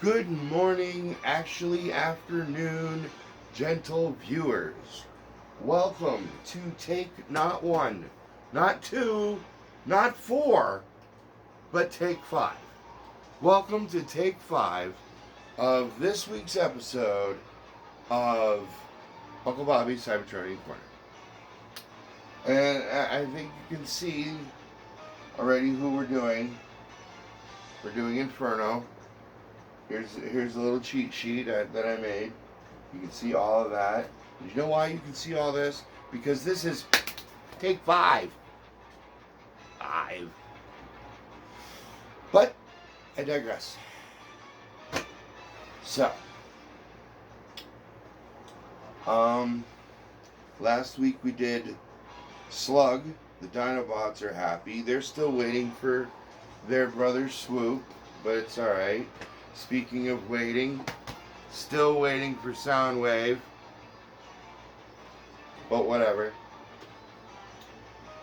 Good morning, actually afternoon, gentle viewers. Welcome to take not one, not two, not four, but take five. Welcome to take five of this week's episode of Uncle Bobby's Cybertronian Corner. And I think you can see already who we're doing. We're doing Inferno. Here's a little cheat sheet that I made. You can see all of that. You know why you can see all this? Because this is take five. Five. But I digress. So, last week we did Slug. The Dinobots are happy. They're still waiting for their brother Swoop, but it's alright. Speaking of waiting, still waiting for Soundwave. But whatever.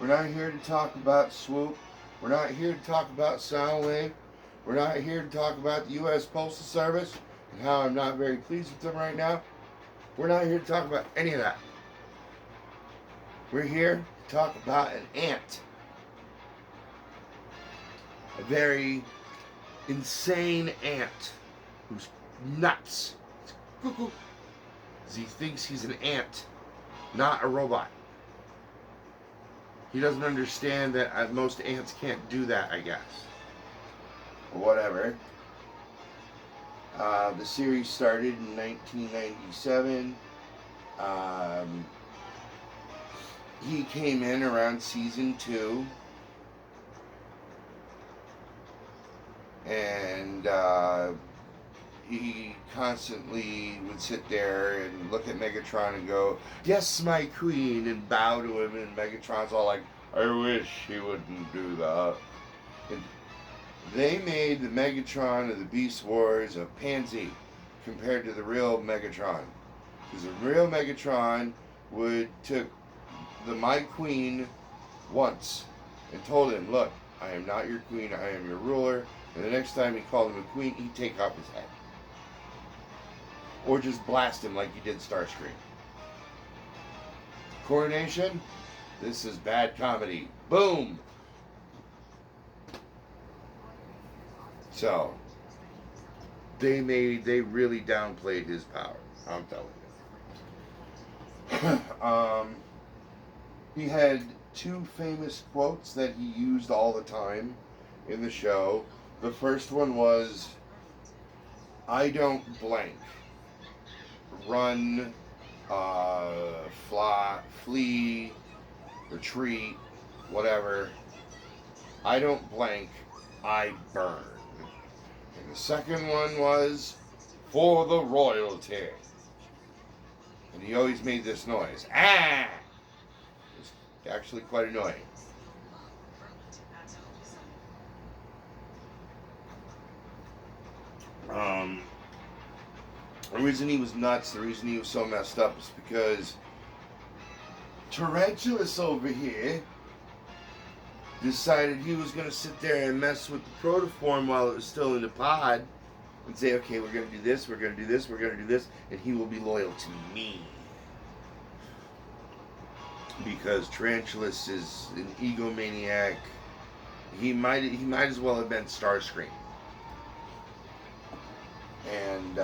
We're not here to talk about Swoop. We're not here to talk about Soundwave. We're not here to talk about the U.S. Postal Service and how I'm not very pleased with them right now. We're not here to talk about any of that. We're here to talk about an ant. A very insane ant who's nuts. He's cuckoo. He thinks he's an ant, not a robot. He doesn't understand that most ants can't do that, I guess. Or whatever. The series started in 1997. He came in around season 2. And he constantly would sit there and look at Megatron and go, "Yes, my queen," and bow to him, and Megatron's all like, "I wish he wouldn't do that." And they made the Megatron of the Beast Wars a pansy compared to the real Megatron. Because the real Megatron took the My Queen once and told him, "Look, I am not your queen, I am your ruler." And the next time he called him a queen, he'd take off his head. Or just blast him like he did Starscream. Coronation? This is bad comedy. Boom! So, they really downplayed his power. I'm telling you. He had 2 famous quotes that he used all the time in the show. The first one was, "I don't blank. Run, fly, flee, retreat, whatever. I don't blank. I burn." And the second one was, "For the royalty." And he always made this noise. Ah! It's actually quite annoying. The reason he was nuts, the reason he was so messed up is because Tarantulas over here decided he was going to sit there and mess with the protoform while it was still in the pod and say, "Okay, we're going to do this, we're going to do this, we're going to do this, and he will be loyal to me." Because Tarantulas is an egomaniac. He might as well have been Starscream. And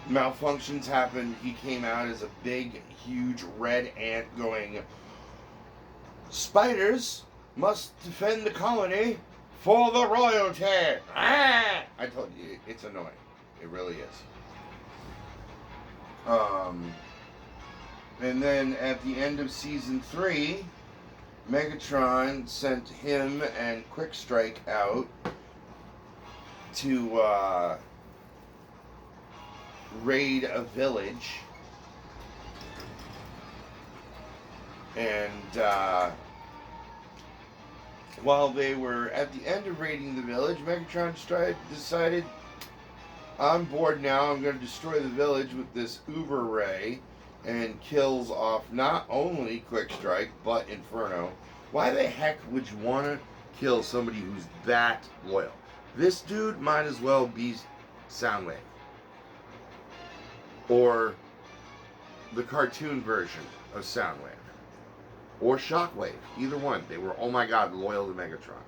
malfunctions happened. He came out as a big, huge red ant going, "Spiders must defend the colony for the royalty." Ah! I told you, it's annoying. It really is. And then at the end of season 3, Megatron sent him and Quickstrike out to raid a village. And while they were at the end of raiding the village, Megatron decided, "I'm bored now, I'm going to destroy the village with this Uber Ray," and kills off not only Quickstrike, but Inferno. Why the heck would you want to kill somebody who's that loyal. This dude might as well be Soundwave. Or the cartoon version of Soundwave. Or Shockwave. Either one. They were, oh my god, loyal to Megatron.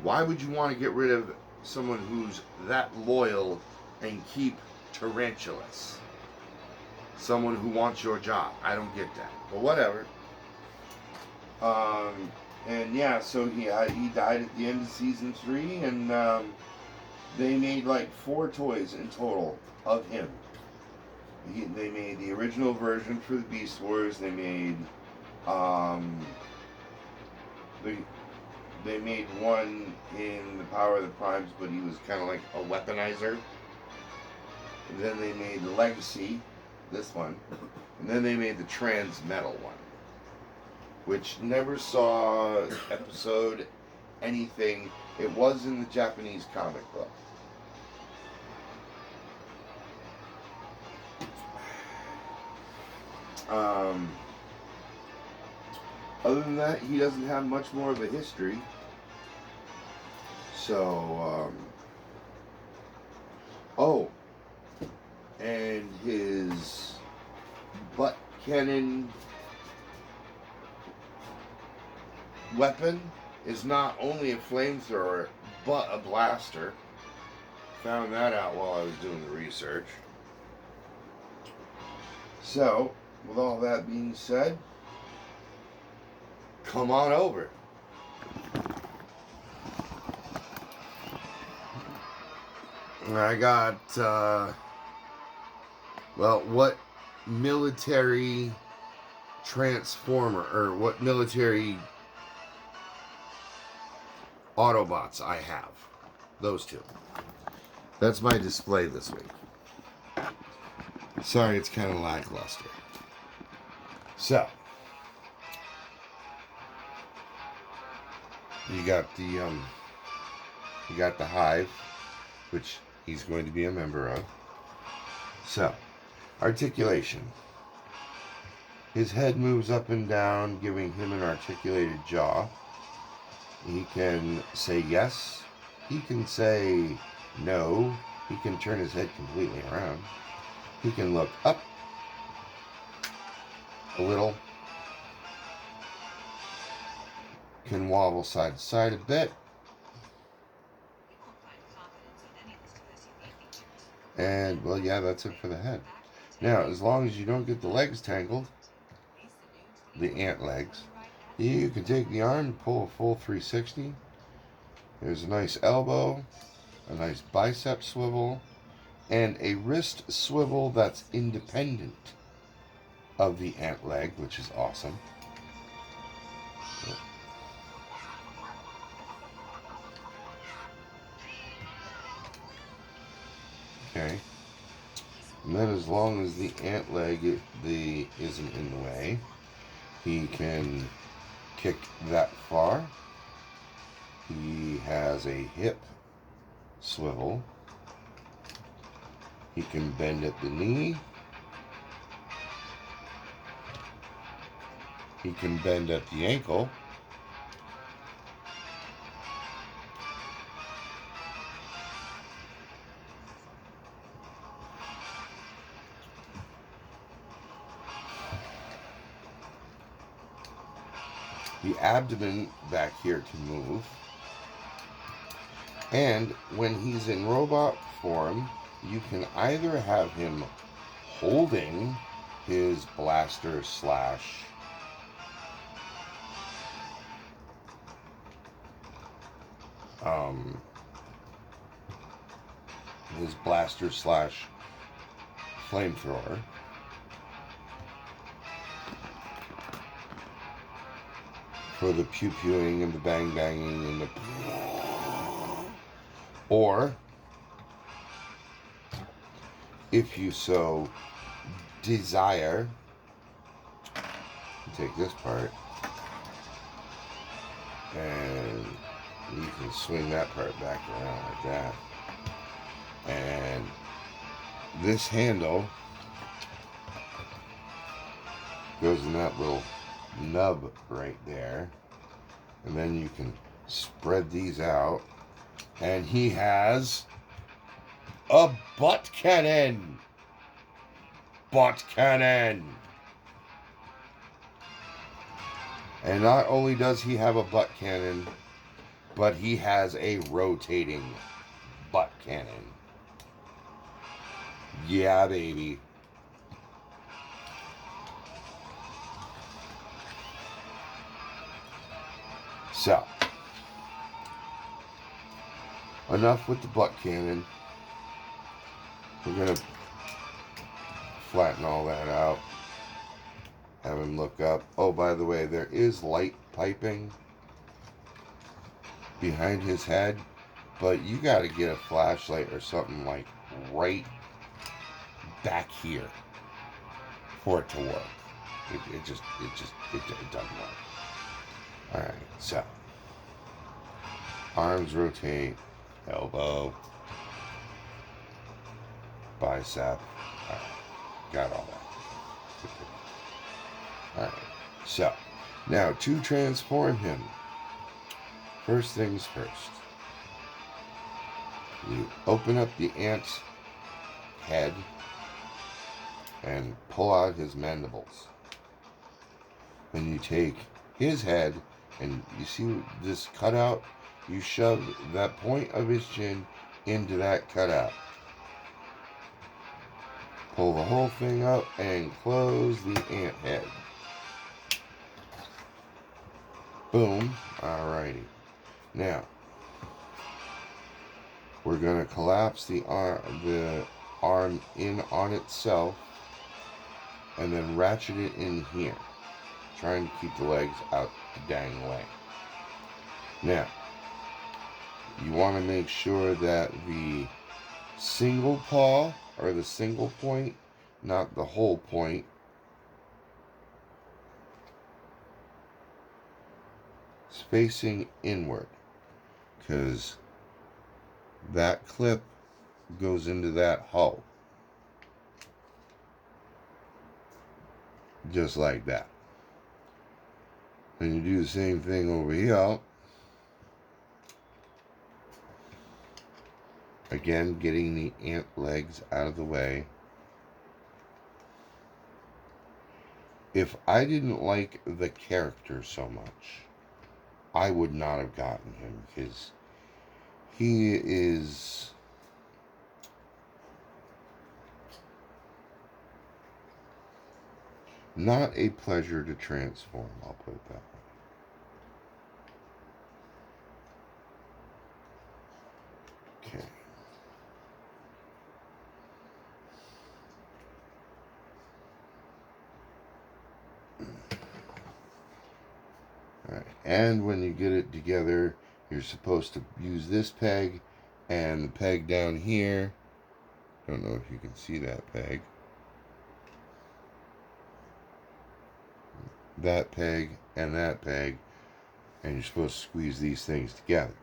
Why would you want to get rid of someone who's that loyal and keep Tarantulas? Someone who wants your job. I don't get that. But whatever. And yeah, so he died at the end of season 3, and they made like 4 toys in total of him. They made the original version for the Beast Wars. They made they made one in the Power of the Primes, but he was kind of like a weaponizer. And then they made the Legacy, this one, and then they made the Transmetal one, which never saw episode anything. It was in the Japanese comic book. Other than that, he doesn't have much more of a history. So, oh, and his butt cannon weapon is not only a flamethrower, but a blaster. Found that out while I was doing the research. So, with all that being said, come on over. I got, well, what military transformer, or what military Autobots I have. Those 2. That's my display this week. Sorry, it's kind of lackluster. So, you got the Hive, which he's going to be a member of. So, articulation. His head moves up and down, giving him an articulated jaw. He can say yes. He can say no. He can turn his head completely around. He can look up a little. Can wobble side to side a bit. And, well, yeah, that's it for the head. Now, as long as you don't get the legs tangled, the ant legs, you can take the arm and pull a full 360. There's a nice elbow, a nice bicep swivel, and a wrist swivel that's independent of the ant leg, which is awesome. Okay. And then as long as the ant leg isn't in the way, he can kick that far. He has a hip swivel. He can bend at the knee. He can bend at the ankle. The abdomen back here can move. And when he's in robot form, you can either have him holding his blaster slash flamethrower, for the pew-pewing and the bang-banging and the... Or, if you so desire, take this part and you can swing that part back around like that. And this handle goes in that little nub right there. And then you can spread these out. And he has a butt cannon. Butt cannon. And not only does he have a butt cannon, but he has a rotating butt cannon. Yeah, baby. So, enough with the butt cannon. We're going to flatten all that out. Have him look up. Oh, by the way, there is light piping behind his head, but you got to get a flashlight or something like right back here for it to work. It doesn't work. All right, so arms rotate, elbow, bicep. All right, got all that. All right, so now to transform him, first things first. You open up the ant's head and pull out his mandibles. Then you take his head and you see this cutout? You shove that point of his chin into that cutout. Pull the whole thing up and close the ant head. Boom. Alrighty. Now, we're going to collapse the arm in on itself and then ratchet it in here, trying to keep the legs out the dang way. Now, you want to make sure that the single paw or the single point, not the whole point, is facing inward, because that clip goes into that hole. Just like that. And you do the same thing over here. Again, getting the ant legs out of the way. If I didn't like the character so much, I would not have gotten him, because he is not a pleasure to transform, I'll put it that way. Okay. Alright, and when you get it together, you're supposed to use this peg and the peg down here. Don't know if you can see that peg. That peg and that peg, and you're supposed to squeeze these things together.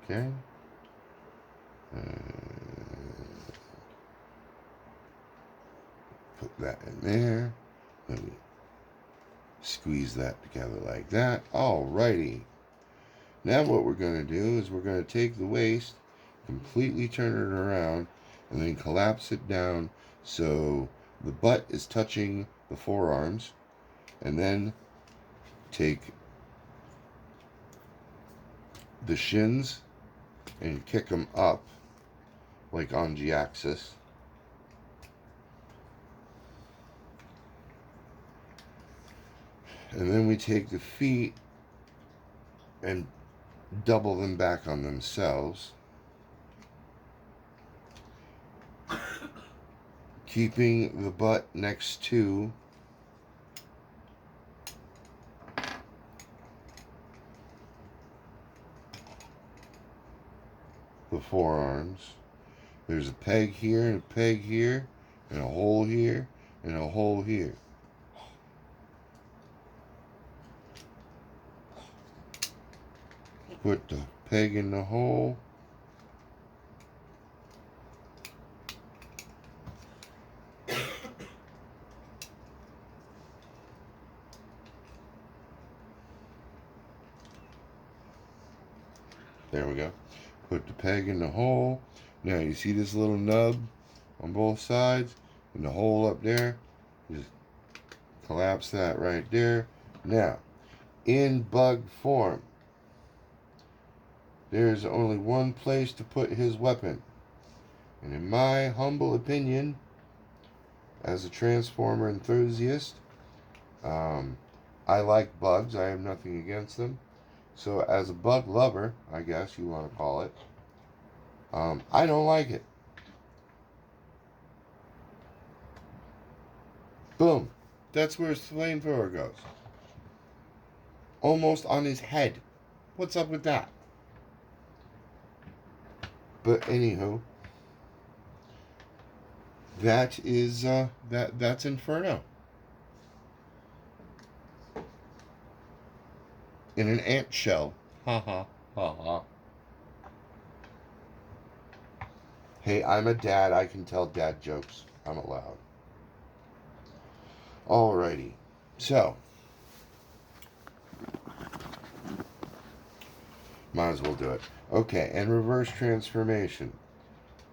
Okay. Put that in there. Let me squeeze that together like that. Alrighty. Now what we're going to do is we're going to take the waist, completely turn it around, and then collapse it down so the butt is touching the forearms, and then take the shins and kick them up like on the axis. And then we take the feet and double them back on themselves, keeping the butt next to the forearms. There's a peg here and a peg here and a hole here and a hole here. Put the peg in the hole. There we go. Put the peg in the hole. Now you see this little nub on both sides and the hole up there. Just collapse that right there. Now, in bug form, there's only one place to put his weapon. And in my humble opinion, as a Transformer enthusiast, I like bugs. I have nothing against them. So as a bug lover, I guess you want to call it, I don't like it. Boom. That's where his flamethrower goes. Almost on his head. What's up with that? But anywho, that is that's Inferno. In an ant shell. Ha ha ha ha. Hey, I'm a dad. I can tell dad jokes. I'm allowed. Alrighty. So, might as well do it. Okay, and reverse transformation.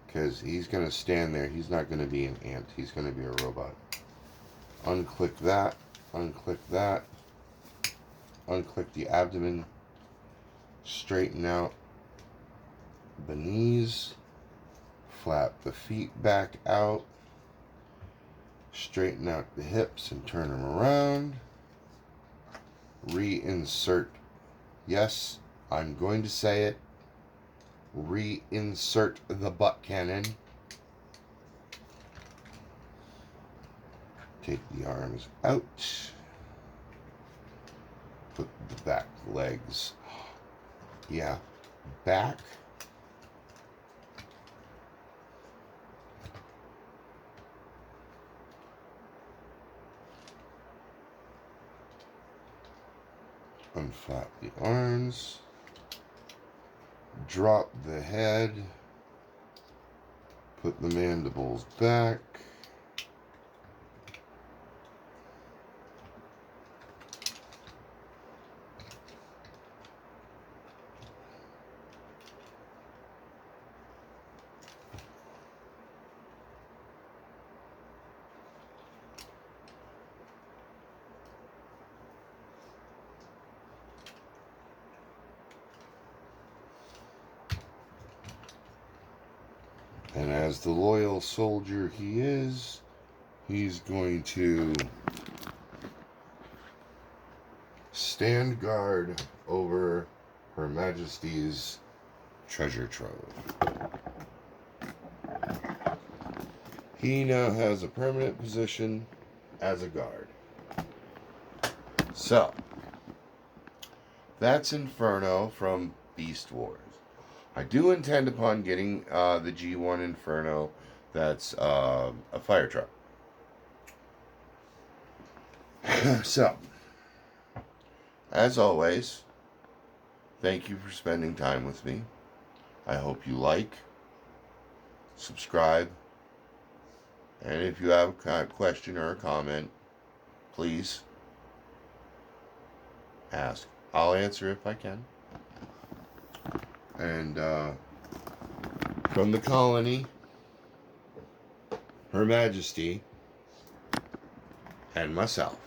Because he's going to stand there. He's not going to be an ant. He's going to be a robot. Unclick that. Unclick that. Unclick the abdomen. Straighten out the knees. Flap the feet back out. Straighten out the hips and turn them around. Reinsert. Yes, I'm going to say it. Reinsert the butt cannon. Take the arms out. Put the back legs. Yeah, back. Unflap the arms. Drop the head. Put the mandibles back. And as the loyal soldier he is, he's going to stand guard over Her Majesty's treasure trove. He now has a permanent position as a guard. So, that's Inferno from Beast Wars. I do intend upon getting the G1 Inferno that's a fire truck. So, as always, thank you for spending time with me. I hope you like, subscribe, and if you have a question or a comment, please ask. I'll answer if I can. And from the colony, Her Majesty, and myself,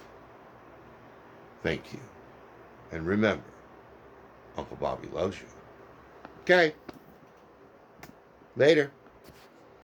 thank you. And remember, Uncle Bobby loves you. Okay. Later.